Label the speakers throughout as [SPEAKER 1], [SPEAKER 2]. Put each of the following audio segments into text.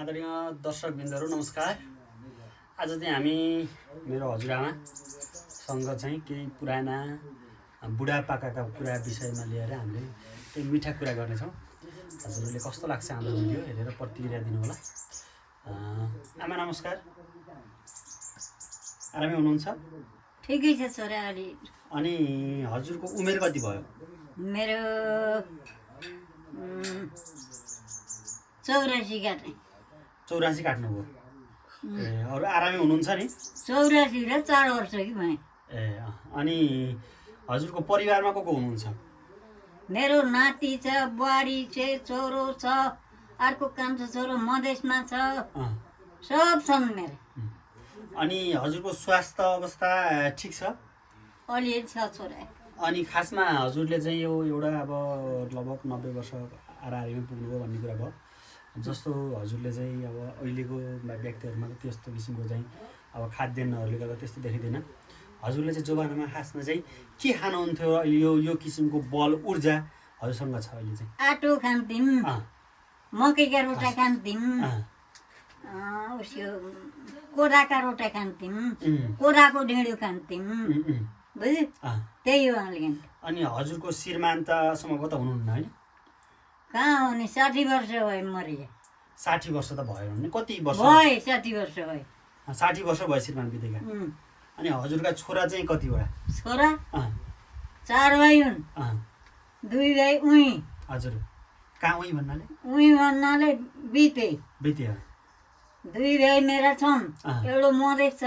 [SPEAKER 1] आदरणीय दर्शकबिन्दुहरू नमस्कार। आज चाहिँ हामी मेरो हजुरआमासँग चाहिँ केही पुराना बुढापाकाका कुरा विषयमा लिएर हामीले केही मिठा कुरा गर्नेछौँ। हजुरहरूले कस्तो लाग्छ हाम्रो भिडियो हेरेर प्रतिक्रिया दिनु होला। आमा नमस्कार, आरामै हुनुहुन्छ?
[SPEAKER 2] ठिकै छ छोरा अलि।
[SPEAKER 1] अनि हजुरको उमेर कति भयो?
[SPEAKER 2] मेरो 84 काट्ने।
[SPEAKER 1] 84 काट्नुभयो। ए अरू आरामै हुनुहुन्छ नि?
[SPEAKER 2] 84 र 4 वर्ष कि भएँ।
[SPEAKER 1] ए अनि हजुरको परिवारमा को हुनुहुन्छ?
[SPEAKER 2] मेरो नाति छ, बुहारी छ, छोरो छ, अर्को कान्छो छोरो मधेसमा छ, सब छन् मेरो।
[SPEAKER 1] अनि हजुरको स्वास्थ्य अवस्था ठिक छ?
[SPEAKER 2] अलिअलि छ छोरा।
[SPEAKER 1] अनि खासमा हजुरले चाहिँ यो एउटा अब लगभग 90 वर्ष आरारीमा पुग्नुभयो भन्ने कुरा भयो। जस्तो हजुरले चाहिँ अब अहिलेको व्यक्तिहरूमा त्यस्तो किसिमको चाहिँ अब खाद्यान्नहरूले गर्दा त्यस्तो देखिँदैन। हजुरले चाहिँ जवानामा खासमा चाहिँ के खानुहुन्थ्यो? अहिले यो किसिमको बल ऊर्जा हजुरसँग छ अहिले चाहिँ?
[SPEAKER 2] आटो खान्थ्यौँ, मकैका रोटा खान्थ्यौँ, उसको कोदाका रोटा खान्थ्यौँ, कोदाको ढिँडो खान्थ्यौँ, बुझ्यो? त्यही हो अलिकति।
[SPEAKER 1] अनि हजुरको श्रीमान्तसम्म कता हुनुहुन्न होइन?
[SPEAKER 2] कहाँ हो नि, 60 वर्ष भयो मरे।
[SPEAKER 1] 60 वर्ष त भयो नि? कति वर्ष
[SPEAKER 2] भयो? 60 वर्ष भयो।
[SPEAKER 1] 60 वर्ष भयो श्रीमान बितेका। अनि हजुरका छोरा चाहिँ कतिवटा?
[SPEAKER 2] छोरा 4 भाइ हुन्, 2 भाइ उही।
[SPEAKER 1] हजुर कहाँ उही भन्नाले?
[SPEAKER 2] उही भन्नाले बिते। 2 भाइ मेरा छन्, एउटा मधेस छ,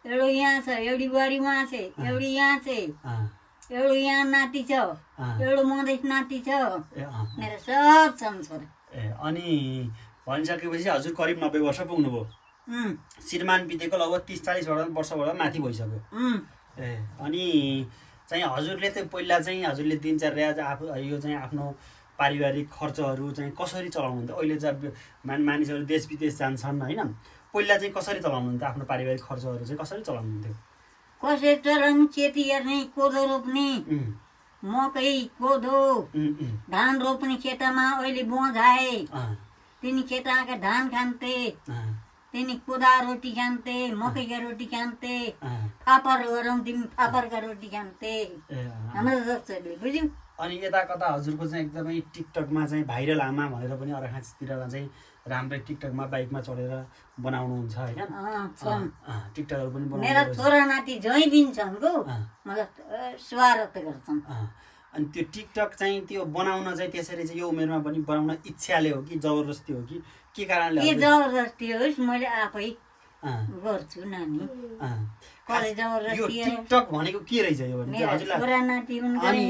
[SPEAKER 2] एउटा यहाँ छ, एउटी बुहारी उहाँ छ, एउटी यहाँ छ, एउटा यहाँ नाति छ, एउटा मधेस नाति छ, मेरो सब छन् छोरा।
[SPEAKER 1] ए अनि भनिसकेपछि हजुर करिब 90 वर्ष पुग्नुभयो। श्रीमान बितेको लगभग 30-40 वर्षबाट माथि भइसक्यो। ए अनि चाहिँ हजुरले चाहिँ पहिला चाहिँ हजुरले दिनचर्या यो चाहिँ आफ्नो पारिवारिक खर्चहरू चाहिँ कसरी चलाउनुहुन्थ्यो? अहिले चाहिँ मानिसहरू देश विदेश जान्छन् होइन, पहिला चाहिँ कसरी चलाउनुहुन्थ्यो? आफ्नो पारिवारिक खर्चहरू चाहिँ कसरी चलाउनुहुन्थ्यो?
[SPEAKER 2] कसरी चलाउनु? खेती गर्ने, कोदो रोप्ने, मकै कोदो धान रोप्ने खेतमा। अहिले बोझाए तिनी खेतका धान खान्थे, तिनी कोदा रोटी खान्थे, मकैका रोटी खान्थे, फापर गराउँथ्यौँ, फापरका रोटी खान्थे हाम्रो जस्तोले, बुझ्यौ?
[SPEAKER 1] अनि यता कता हजुरको चाहिँ एकदमै टिकटकमा चाहिँ भाइरल आमा भनेर पनि अर्खाँचतिरमा चाहिँ राम्रै टिकटकमा बाइकमा चढेर बनाउनुहुन्छ होइन? टिकटकहरू पनि बनाउनु।
[SPEAKER 2] मेरा छोरा नाति जहीँ दिन्छन् गो मलाई स्वागत गर्छन्।
[SPEAKER 1] अनि त्यो टिकटक चाहिँ त्यो बनाउन चाहिँ त्यसरी चाहिँ यो उमेरमा पनि बनाउन इच्छाले हो कि जबरजस्ती हो कि के कारणले?
[SPEAKER 2] के जबरजस्ती होस्, मैले आफै गर्छु नानी।
[SPEAKER 1] यो टिकटक भनेको के रहेछ? यो
[SPEAKER 2] छोरा नाति
[SPEAKER 1] अनि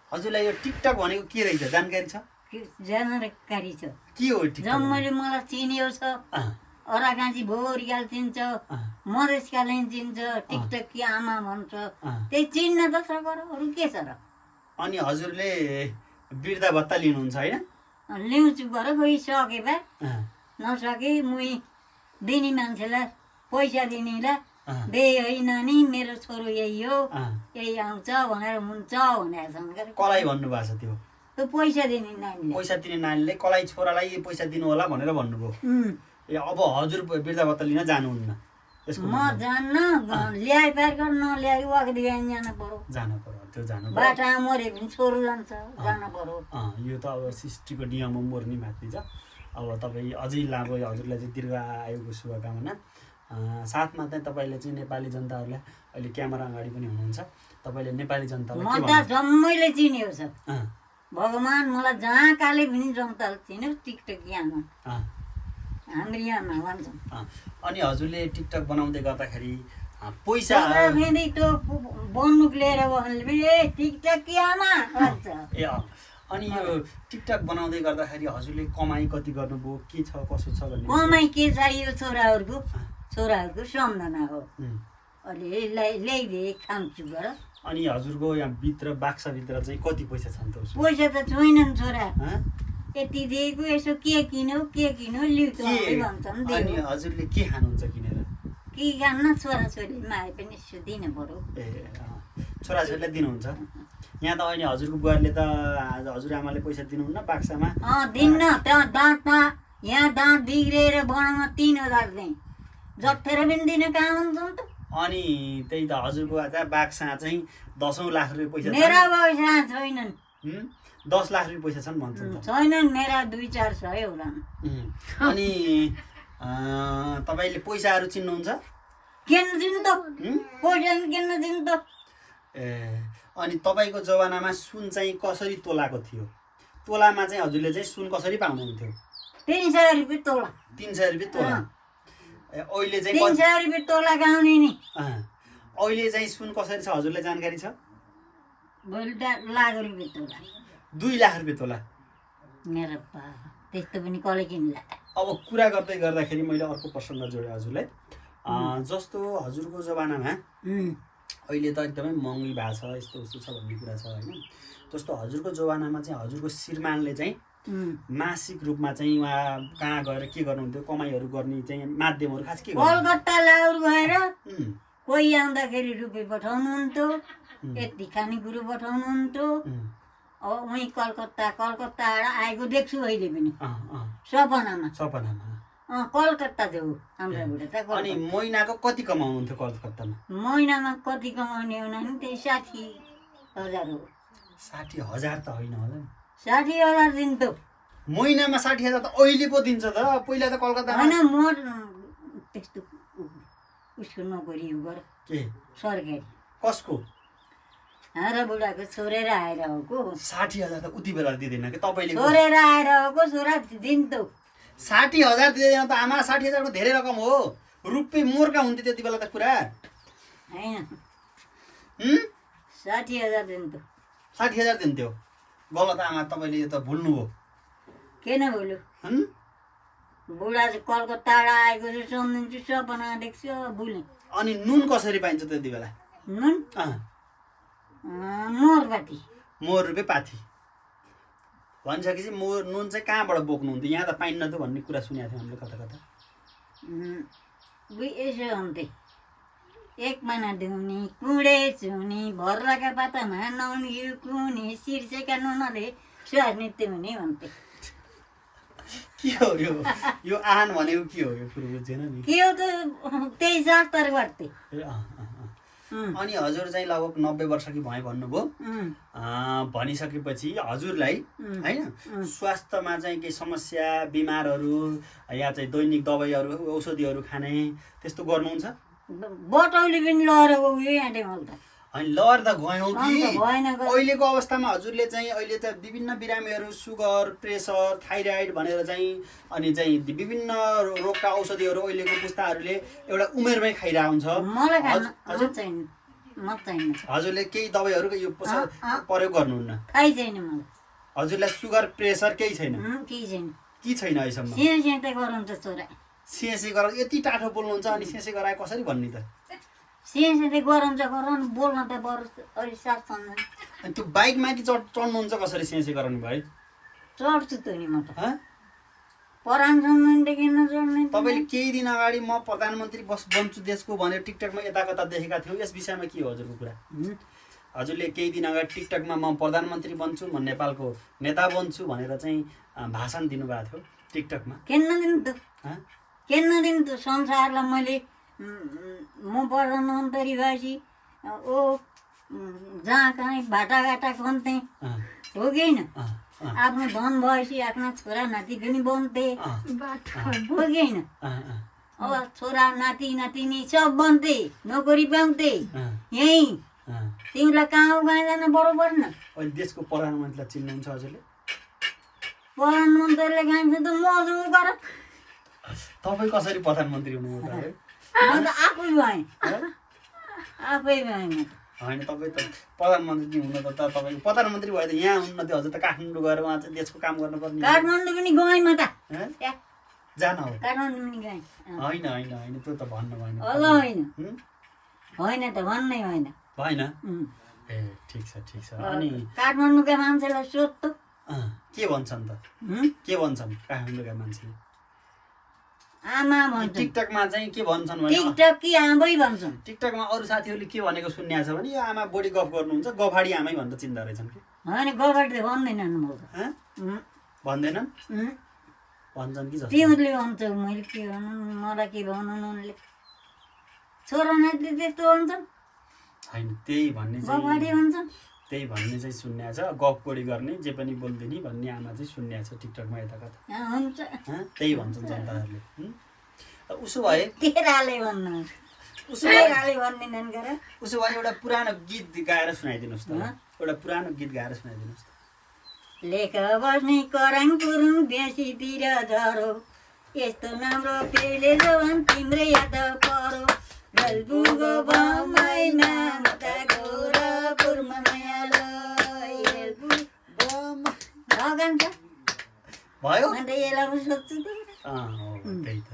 [SPEAKER 1] हजुरलाई यो टिकटक भनेको के रहेछ जानकारी छ?
[SPEAKER 2] जानकारी छ।
[SPEAKER 1] के हो टिकटक?
[SPEAKER 2] जम्मैले मलाई चिन्यो छ, अराकाँची भोरियाल चिन्छ, मधेसकाले चिन्छ, टिकटक कि आमा भन्छ, त्यही चिन्न त छ। अरू के छ र?
[SPEAKER 1] अनि हजुरले वृद्धा भत्ता लिनुहुन्छ होइन?
[SPEAKER 2] ल्याउँछु गर गइसके भए नसके मुई दिने मान्छेलाई पैसा दिनेलाई दे है नानी, मेरो छोरो यही हो, यही आउँछ भनेर हुन्छ भनेर छन्।
[SPEAKER 1] कलाई भन्नुभएको छ त्यो?
[SPEAKER 2] त्यो पैसा दिने नानी,
[SPEAKER 1] पैसा दिने नानीले कलाई छोरालाई पैसा दिनु होला भनेर भन्नुभयो। ए अब हजुर वृद्धा भत्ता लिन जानुहुन्न?
[SPEAKER 2] म जान्न, ल्याइ पार गर्न नल्याइ वाकदी जानु पर्यो।
[SPEAKER 1] जानु पर्यो, त्यो जानु पर्यो।
[SPEAKER 2] बाटा मरे पनि छोरो जान्छ, जानु पर्यो।
[SPEAKER 1] यो त अब सृष्टिको नियम हो, मर्ने माथि छ। अब तपाईँ अझै लामो हजुरलाई चाहिँ दीर्घ आयुको शुभकामना। साथमा चाहिँ तपाईँले चाहिँ नेपाली जनताहरूलाई अहिले क्यामेरा अगाडि पनि हुनुहुन्छ, तपाईँले नेपाली जनतालाई
[SPEAKER 2] म त जम्मैले चिन्यो छ। भगवान् मलाई जहाँ काले पनि जनताले चिन्यो। टिकटक आमा हाम्रो आमा भन्छन्।
[SPEAKER 1] अनि हजुरले टिकटक बनाउँदै गर्दाखेरि पैसा
[SPEAKER 2] फेरि त्यो बन्दुक लिएर बस्ने टिकटक आमा भन्छ।
[SPEAKER 1] ए अनि यो टिकटक बनाउँदै गर्दाखेरि हजुरले कमाइ कति गर्नुभयो, के छ कसो छ भन्ने?
[SPEAKER 2] कमाइ के चाहियो? छोराहरूको सम्झना हो। अलि ल्याइदिए खान्छु गर।
[SPEAKER 1] अनि हजुरको यहाँ भित्र बाक्साभित्र चाहिँ कति पैसा छन् त?
[SPEAKER 2] पैसा त छैनन् छोरा, यति दिएको, यसो के किन्यो लिउ भन्छन्।
[SPEAKER 1] अनि हजुरले के खानुहुन्छ किनेर?
[SPEAKER 2] के खान्न, छोराछोरी माए पनि यसो दिनु पर्यो।
[SPEAKER 1] ए छोराछोरीलाई दिनुहुन्छ? यहाँ त अहिले हजुरको बुहारीले त हजुरआमाले पैसा दिनुहुन्न बाक्सामा?
[SPEAKER 2] दिन्न, त्यहाँ दाँतमा यहाँ दाँत बिग्रिएर बनाउन 3000 चाहिँ जत्थेर पनि दिन कहाँ हुन्छ त।
[SPEAKER 1] अनि त्यही त हजुरको आज बाक्सा चाहिँ 10 लाख रुपियाँ पैसा
[SPEAKER 2] मेरा पैसा छैनन्।
[SPEAKER 1] 10 लाख रुपियाँ पैसा छन् भन्छ त।
[SPEAKER 2] छैनन्, मेरा 2-4 सय होला।
[SPEAKER 1] अनि तपाईँले पैसाहरू चिन्नुहुन्छ?
[SPEAKER 2] किन दिनु त, पैसा किन दिनु त।
[SPEAKER 1] ए अनि तपाईँको जमानामा सुन चाहिँ कसरी तोलाको थियो? तोलामा चाहिँ हजुरले चाहिँ सुन कसरी पाउनुहुन्थ्यो?
[SPEAKER 2] 300 रुपियाँ तोला।
[SPEAKER 1] 300 रुपियाँ तोला। अहिले चाहिँ
[SPEAKER 2] 300 रुपियाँ तोला गाउने नि।
[SPEAKER 1] अहिले चाहिँ सुन कसरी छ हजुरलाई जानकारी छ?
[SPEAKER 2] भोलि लाख रुपियाँ तोला।
[SPEAKER 1] 2 लाख रुपियाँ तोला।
[SPEAKER 2] मेरो बा त्यस्तो पनि कसले किन्ला।
[SPEAKER 1] अब कुरा गर्दै गर्दाखेरि मैले अर्को प्रसङ्ग जोडेँ हजुरलाई। जस्तो हजुरको जमानामा अहिले त एकदमै महँगी भएको छ, यस्तो उस्तो छ भन्ने कुरा छ होइन। जस्तो हजुरको जमानामा चाहिँ हजुरको श्रीमानले चाहिँ मासिक रूपमा चाहिँ उहाँ कहाँ गएर के गर्नुहुन्थ्यो, कमाइहरू गर्ने चाहिँ माध्यमहरू खास के
[SPEAKER 2] कलकत्ता लाउर गएर कोही आउँदाखेरि रुपियाँ पठाउनुहुन्थ्यो, यति खानेकुरो पठाउनुहुन्थ्यो। अब उहीँ कलकत्ताबाट आएको देख्छु अहिले पनि सपनामा। कलकत्ता जाऊ हाम्रोबाट त।
[SPEAKER 1] अनि महिनाको कति कमाउनुहुन्थ्यो कलकत्तामा?
[SPEAKER 2] महिनामा कति कमाउने हो भने त्यही 60,000 हो।
[SPEAKER 1] 60,000 त होइन होला नि।
[SPEAKER 2] 60,000 दिन्थ्यो
[SPEAKER 1] महिनामा। 60,000 त अहिले पो दिन्छ त। पहिला त कलकत्तामा
[SPEAKER 2] होइन, म त्यस्तो उसको नोकरी गर
[SPEAKER 1] के
[SPEAKER 2] सरकारी।
[SPEAKER 1] कसको?
[SPEAKER 2] हाम्रा बुढाको छोरेर आएर हो को।
[SPEAKER 1] 60,000 त उति बेला दिँदैन कि तपाईँले?
[SPEAKER 2] छोरेर आएर हो को, छोरा दिन्थ्यो।
[SPEAKER 1] 60,000 दिँदैन त आमा। 60,000 को धेरै रकम हो। रुपियाँ मोरका हुन्थ्यो त्यति बेला त कुरा
[SPEAKER 2] होइन। 60,000 दिन्थ्यो।
[SPEAKER 1] 60,000 दिन्थ्यो। गलत आमा, तपाईँले त भुल्नुभयो।
[SPEAKER 2] किन बोल्यो? बुढा चाहिँ कलकत्ताबाट आएको चाहिँ सम्झिन्छु, सपना देख्छु, बुझेँ।
[SPEAKER 1] अनि नुन कसरी पाइन्छ त्यति बेला?
[SPEAKER 2] नुन मोरपाती।
[SPEAKER 1] मोर रुपियाँ पाथी भन्छ कि चाहिँ मोर नुन चाहिँ कहाँबाट बोक्नुहुन्थ्यो? यहाँ त पाइन्न त भन्ने कुरा सुनेको थियो हामीले कता कता।
[SPEAKER 2] यसो हुन्थे, 1 महिना दिउने कुँडे चुनी भर्लाका पातामा नौनी कुनी सिर्सेका नुनले स्वाद नृत्य हुने भन्थे।
[SPEAKER 1] के हो यो आहान भनेको के हो? यो कुरो बुझेन नि
[SPEAKER 2] के हो त, त्यही जातर गर्थे।
[SPEAKER 1] अनि हजुर चाहिँ लगभग 90 वर्ष कि भए भन्नुभयो। भनिसकेपछि हजुरलाई होइन स्वास्थ्यमा चाहिँ केही समस्या, बिमारहरू या चाहिँ दैनिक दबाईहरू औषधिहरू खाने त्यस्तो गर्नुहुन्छ?
[SPEAKER 2] बटौली पनि लहर गयो यहाँ टेबल त।
[SPEAKER 1] अनि लहर त गयौँ कि
[SPEAKER 2] भएन।
[SPEAKER 1] अहिलेको अवस्थामा हजुरले चाहिँ अहिले चाहिँ विभिन्न बिरामीहरू, सुगर, प्रेसर, थाइरोइड भनेर चाहिँ अनि चाहिँ विभिन्न रोगका औषधिहरू अहिलेको पुस्ताहरूले एउटा उमेरमै खाइरहेको हुन्छ। हजुरले केही दबाईहरू यो प्रयोग गर्नुहुन्न?
[SPEAKER 2] थाहै छैन मलाई।
[SPEAKER 1] हजुरलाई सुगर, प्रेसर केही छैन?
[SPEAKER 2] केही छैन।
[SPEAKER 1] के छैन अहिलेसम्म?
[SPEAKER 2] गराउँछ छोरा।
[SPEAKER 1] सिएसी गराउ यति टाठो बोल्नुहुन्छ अनि सिएसी गराए कसरी भन्ने त?
[SPEAKER 2] सिएसी गराउँछ बोल्न त अलि साथ छन्।
[SPEAKER 1] अनि त्यो बाइकमाथि चढ्नुहुन्छ कसरी सिएसी गराउनु भयो?
[SPEAKER 2] चढ्छु त नि म त। परानसम्मदेखि नचढ्ने।
[SPEAKER 1] तपाईँले केही दिन अगाडि म प्रधानमन्त्री बन्छु देशको भनेर टिकटकमा यता कता देखेका थियौँ। यस विषयमा के हो हजुरको कुरा? हजुरले केही दिन अगाडि टिकटकमा म प्रधानमन्त्री बन्छु, म नेपालको नेता बन्छु भनेर चाहिँ भाषण दिनुभएको थियो टिकटकमा।
[SPEAKER 2] किन दिन्थ्यो संसारलाई मैले म प्रधानमन्त्री भएपछि जहाँ कहीँ भाटाघाटा खन्थे हो कि होइन? आफ्नो धन भएपछि आफ्ना छोरा नाति पनि बन्थे हो कि होइन? अब छोरा नाति नातिनी सब बन्थे, नोकरी पाउँथे। यहीँ तिमीलाई कहाँ जान बरोबर न।
[SPEAKER 1] अहिले देशको प्रधानमन्त्रीलाई चिन्नुहुन्छ हजुरले?
[SPEAKER 2] प्रधानमन्त्रीले खान्छ त मजु गर।
[SPEAKER 1] तपाईँ कसरी प्रधानमन्त्री हुनुभयो त?
[SPEAKER 2] म त आफै भएँ, आफै भएँ म त।
[SPEAKER 1] होइन तपाईँ त प्रधानमन्त्री हुन त तपाईँको प्रधानमन्त्री भयो त यहाँ हुन्न थियो हजुर त। काठमाडौँ गएर उहाँ चाहिँ देशको काम गर्नुपर्ने।
[SPEAKER 2] काठमाडौँ पनि गएँ म त।
[SPEAKER 1] जान हो?
[SPEAKER 2] काठमाडौँ पनि गएँ।
[SPEAKER 1] होइन होइन होइन त्यो त भन्नु भएन।
[SPEAKER 2] होइन त भन्नै होइन।
[SPEAKER 1] भएन? ए ठिक छ ठिक छ। अनि
[SPEAKER 2] काठमाडौँका मान्छेलाई सोध्नु
[SPEAKER 1] के भन्छन् त? के भन्छन् काठमाडौँका मान्छेले?
[SPEAKER 2] आमा भन्छ।
[SPEAKER 1] टिकटकमा चाहिँ के भन्छन् भने
[SPEAKER 2] टिकटक कि आमै भन्छन्।
[SPEAKER 1] टिकटकमा अरू साथीहरूले के भनेको सुन्या छ भने यो आमा बढी गफ गर्नुहुन्छ, गफाडी आमै भनेर चिन्ता रहेछन् कि?
[SPEAKER 2] होइन गफाडी त भन्दैनन् म त।
[SPEAKER 1] भन्दैनन्? भन्छन् कि जस्तो
[SPEAKER 2] पिउँले भन्छ मैले के भन्नु मलाई के भन्नु उनले छोरा नाति त्यस्तो भन्छन्
[SPEAKER 1] होइन त्यही भन्ने
[SPEAKER 2] बबाडी
[SPEAKER 1] चाहिँ
[SPEAKER 2] भन्छन्
[SPEAKER 1] त्यही भन्ने चाहिँ सुन्ने छ गफ कोडी गर्ने जे पनि बोल्दिने भन्ने आमा चाहिँ सुन्ने छ टिकटकमा यता कता
[SPEAKER 2] हुन्छ
[SPEAKER 1] त्यही भन्छन् जनताहरूले उसो भए
[SPEAKER 2] तेराले भन्नु
[SPEAKER 1] उसो भए
[SPEAKER 2] तेराले भन्दैनन् गर
[SPEAKER 1] उसो भए एउटा पुरानो गीत गाएर सुनाइदिनुहोस् त एउटा पुरानो गीत गाएर सुनाइदिनुहोस् त
[SPEAKER 2] लेख बस्ने कराङ कुरुङ बेसीतिर झरो यस्तो राम्रो पेले जवान तिम्रै याद परो गल्बुगो बमाइमा मता गोरपुरमा मायालो भगन छ
[SPEAKER 1] भयो
[SPEAKER 2] अन्त यसलाई सोध्छु त
[SPEAKER 1] त्यही त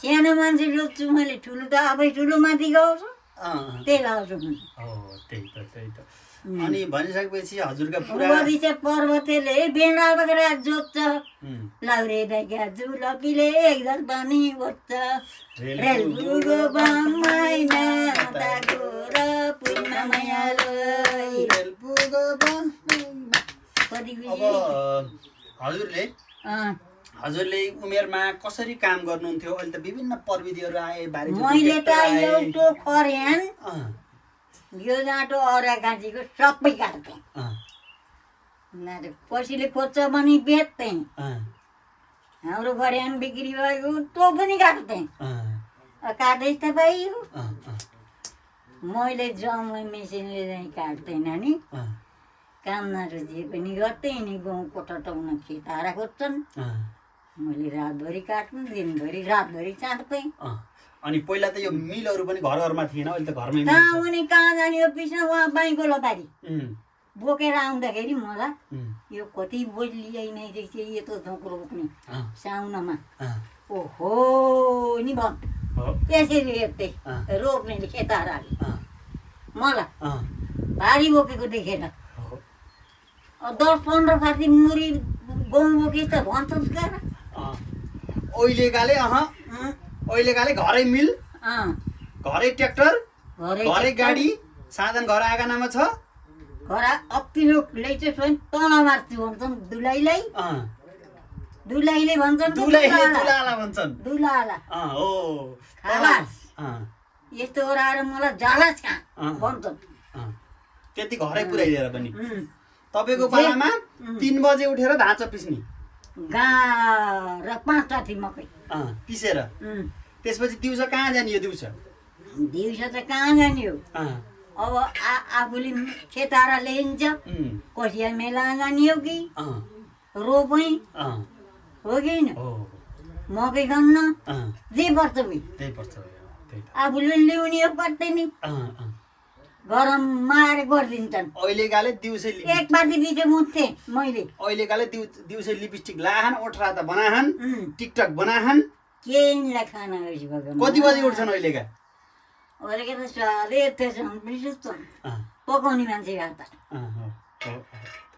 [SPEAKER 2] सानो मान्छे सोध्छु मैले ठुलो त आफै ठुलो माथि गाउँछु त्यही लाउँछु म
[SPEAKER 1] हो त्यही त अनि भनिसकेपछि हजुरका पुरा
[SPEAKER 2] बरिसे पर्वतेले बेना बगेर जोत्छ लाउरे दाइका जुलपीले एकजल पानी ओज्छ रेलबुगो बमाइमा मता गोरपुरमा मायालो
[SPEAKER 1] अब हजुरले उमेरमा कसरी काम गर्नुहुन्थ्यो अहिले त विभिन्न प्रविधिहरू आए बारे
[SPEAKER 2] मैले त एउटा खर्यान यो जाँटो अरा गाँचीको सबै काट्थेँ कसैले खोज्छ भने बेच्थेँ हाम्रो खर्यान बिक्री भएको त्यो पनि काट्थेँ काट्दैछ तपाईँ मैले जम्मै मेसिनले चाहिँ काट्थेँ नानी कामदार जे पनि गर्थेँ नि गाउँको टटाउन खेतारा खोज्छन् मैले रातभरि काट्नु दिनभरि रातभरि चाट्थेँ
[SPEAKER 1] अनि पहिला त यो मिलहरू पनि घर घरमा थिएन अहिले त घरमै
[SPEAKER 2] कहाँ उनी कहाँ जाने यो पिछा उहाँ बाइको लतारी बोकेर आउँदाखेरि मलाई यो कति बोलिए नै रहेछ यत्रो झोक्रो बोक्ने साउनमा ओहो नि भयो त्यसरी हेर्थे रोप्नेले खेताराले मलाई भारी बोकेको देखेर 10-15 फाटी मुरी गहुँ बोकेछ भन्छस् क्या
[SPEAKER 1] अहिलेकाले घरै मिल घरै ट्र्याक्टर घरै गाडी साधन घर आँगनामा छ
[SPEAKER 2] घर अप्तिलो ल्याइछ स्वयं तल मार्छु भन्छन् दुलाईलाई दुलाईले भन्छन्
[SPEAKER 1] दुलाला भन्छन्
[SPEAKER 2] दुलाला
[SPEAKER 1] हो
[SPEAKER 2] खालास यस्तो ओराएर मलाई जालास कहाँ भन्छन्
[SPEAKER 1] त्यति घरै पुर्याइदिएर पनि तपाईँको पालामा 3 बजे उठेर धाँचो पिस्ने
[SPEAKER 2] र 5 राति मकै
[SPEAKER 1] पिसेर त्यसपछि दिउँसो कहाँ जाने यो दिउँसो
[SPEAKER 2] त कहाँ जाने हो अब आफूले खेतारा ल्याइन्छ कसिया मेला जाने हो कि रोपै हो कि होइन मकै खन्न जे पर्छ आफूले ल्याउने हो पर्दैन नि गरम मारे गरिदिन्छन्
[SPEAKER 1] अहिलेकाले दिउँसै
[SPEAKER 2] एक बाटी बिचो मुत्थे मैले
[SPEAKER 1] अहिलेकाले दिउँसै लिपस्टिक लाहन ओठरा त बनाहन टिकटक बनाहन
[SPEAKER 2] केहीलाई खाना गएपछि भगवान्
[SPEAKER 1] कति बजे उठ्छन् अहिलेका
[SPEAKER 2] त साह्रै सुत्छन् पकाउने मान्छे त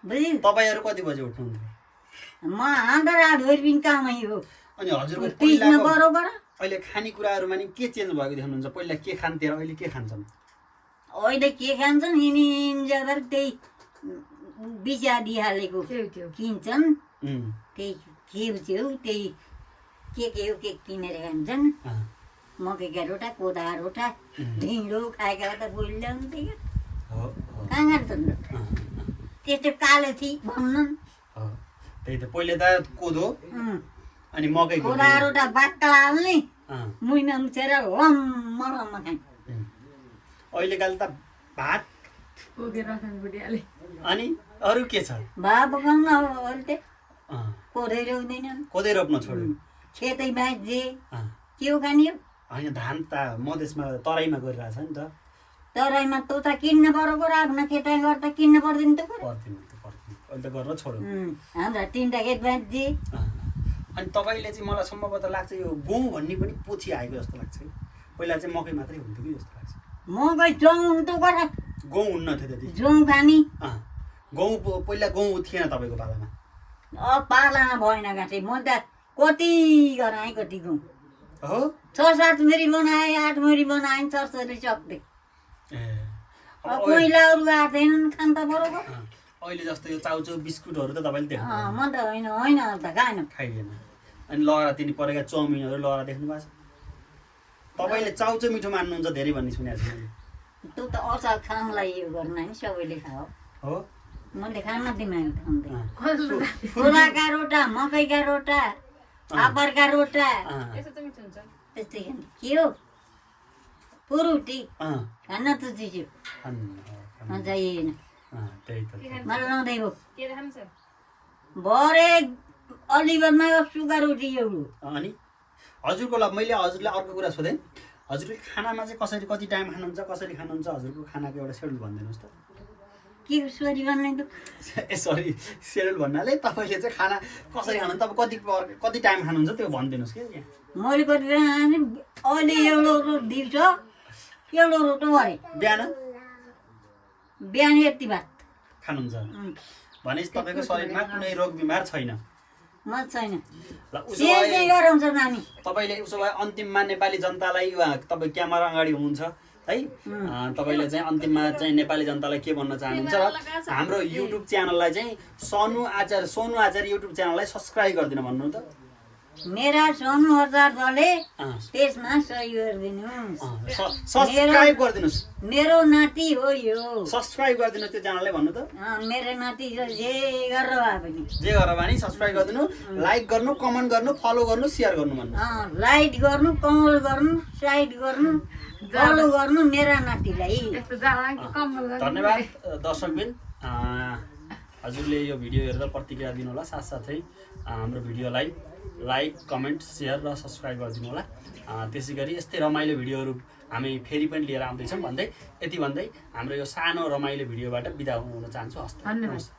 [SPEAKER 2] बुझ्यौ
[SPEAKER 1] तपाईँहरू कति बजे उठ्नुहुन्थ्यो
[SPEAKER 2] म हाम्रो रातभरि पनि कामै हो
[SPEAKER 1] अनि हजुरको
[SPEAKER 2] तिजमा बरोबर
[SPEAKER 1] अहिले खानेकुराहरूमा नि के चेन्ज भएको देख्नुहुन्छ पहिला के खान्थे र अहिले के खान्छन्
[SPEAKER 2] अहिले के खान्छन् ज्यादा त्यही बिचादी हालेको किन्छन् त्यही छेउ त्यही के हो के किनेर खान्छन् मकैका रोटा कोदा रोटा ढिँडो खाएका त बोलिल्याउँथ्यो कहाँ खान्छन् त्यस्तो कालो थिए भन्नु
[SPEAKER 1] त्यही त पहिले त कोदो अनि मकै
[SPEAKER 2] कोदा रोटा बाक्का हाल्ने मुइमा मुछेर लम्म खाने
[SPEAKER 1] अहिलेकाले त भात अनि अरू के छ
[SPEAKER 2] भात पकाउन अहिले कोदै रोप्दैनन्
[SPEAKER 1] कोदै रोप्न छोड्यो
[SPEAKER 2] खेतै बाँचे के हो खाने हो
[SPEAKER 1] होइन धान त मधेसमा तराईमा गरिरहेछ नि त
[SPEAKER 2] तराईमा त उता किन्न बरोबर आफ्नो खेत गर्दा किन्न पर्दैन त
[SPEAKER 1] पर्दैन अहिले त गर्न छोड्यो
[SPEAKER 2] हाम्रा 3टा खेत बाँचे
[SPEAKER 1] अनि तपाईँले चाहिँ मलाई सम्भवतः लाग्छ यो गहुँ भन्ने पनि पछि आएको जस्तो लाग्छ कि पहिला चाहिँ मकै मात्रै हुन्थ्यो कि जस्तो लाग्छ
[SPEAKER 2] मकै जौँ त गरा
[SPEAKER 1] गहुँ हुन्न थियो त्यति
[SPEAKER 2] जौँ खाने
[SPEAKER 1] गहुँ पहिला गहुँ थिएन तपाईँको पालामा
[SPEAKER 2] पालामा भएन गाँठे म त कति गराएँ कति गहुँ
[SPEAKER 1] हो
[SPEAKER 2] 6-7 मुरी बनाएँ 8 मुरी बनाएँ सरसरी सक्दै पहिला अरू आएनन् खान त बरोबर
[SPEAKER 1] अहिले जस्तो यो चाउचाउ बिस्कुटहरू त तपाईँले देख्नु
[SPEAKER 2] म त होइन त खाएन
[SPEAKER 1] खाइएन अनि लहरा तिनी परेका चाउमिनहरू लहरा देख्नु भएको छ तपाईँले चाउचो मिठो मान्नुहुन्छ धेरै भन्ने सुनेको छु मैले
[SPEAKER 2] तँ त अचार खानुलाई यो गर्न नि सबैले खाओ
[SPEAKER 1] हो
[SPEAKER 2] मैले खान दिमाग खाउँदैन छोराका रोटा मकैका रोटा फापरका रोटा त्यस्तै खाने के हो पुरुटी खान त चिसो चाहिएन
[SPEAKER 1] त्यही त
[SPEAKER 2] मलाई लाउँदै हो भरे अलिबरमा सुगा रोटी एउटो
[SPEAKER 1] अनि हजुरको ल मैले हजुरलाई अर्को कुरा सोधेँ हजुरले खानामा चाहिँ कसरी कति टाइम खानुहुन्छ कसरी खानुहुन्छ हजुरको खानाको एउटा सेड्युल भनिदिनुहोस् त
[SPEAKER 2] के सरी भन्ने त
[SPEAKER 1] ए सरी सेड्युल भन्नाले तपाईँले चाहिँ खाना कसरी खानुहुन्छ तपाईँ कति टाइम खानुहुन्छ त्यो भनिदिनुहोस् कि
[SPEAKER 2] मैले कति अहिले एउटो दिउँसो एउटो रोटो भरे
[SPEAKER 1] बिहान
[SPEAKER 2] बिहान यति भात
[SPEAKER 1] खानुहुन्छ भनेपछि तपाईँको शरीरमा कुनै रोग बिमार छैन
[SPEAKER 2] म छैन
[SPEAKER 1] ल उसो भए
[SPEAKER 2] गराउँछ नानी
[SPEAKER 1] तपाईँले उसो भए अन्तिममा नेपाली जनतालाई तपाईँ क्यामेरा अगाडि हुनुहुन्छ है तपाईँले चाहिँ अन्तिममा चाहिँ नेपाली जनतालाई के भन्न चाहनुहुन्छ र हाम्रो युट्युब च्यानललाई चाहिँ सोनु आचार्य युट्युब च्यानललाई सब्सक्राइब गरिदिनु भन्नु त
[SPEAKER 2] मेरा सोनु आचार्यले त्यसमा सही गरिदिनु
[SPEAKER 1] सब्सक्राइब गरिदिनुहोस्
[SPEAKER 2] मेरो नाति हो यो
[SPEAKER 1] सब्सक्राइब गरिदिनुहोस् त्यो च्यानललाई भन्नु त
[SPEAKER 2] मेरो नाति जे गरेर भए पनि
[SPEAKER 1] जे गरेर भए नि सब्सक्राइब गरिदिनु लाइक गर्नु कमेन्ट गर्नु फलो गर्नु सेयर गर्नु भन्नु
[SPEAKER 2] लाइक गर्नु कमेन्ट गर्नु साइड गर्नु फलो गर्नु मेरा नातिलाई
[SPEAKER 1] धन्यवाद दर्शकबिन हजुरले यो भिडियो हेरेर प्रतिक्रिया दिनु होला साथसाथै हाम्रो भिडियोलाई लाइक कमेन्ट सेयर र सब्सक्राइब गरिदिनु होला त्यसै गरी यस्तै रमाइलो भिडियोहरू हामी फेरि पनि लिएर आउँदैछौँ भन्दै यति भन्दै हाम्रो यो सानो रमाइलो भिडियोबाट बिदा हुन चाहन्छु हस्त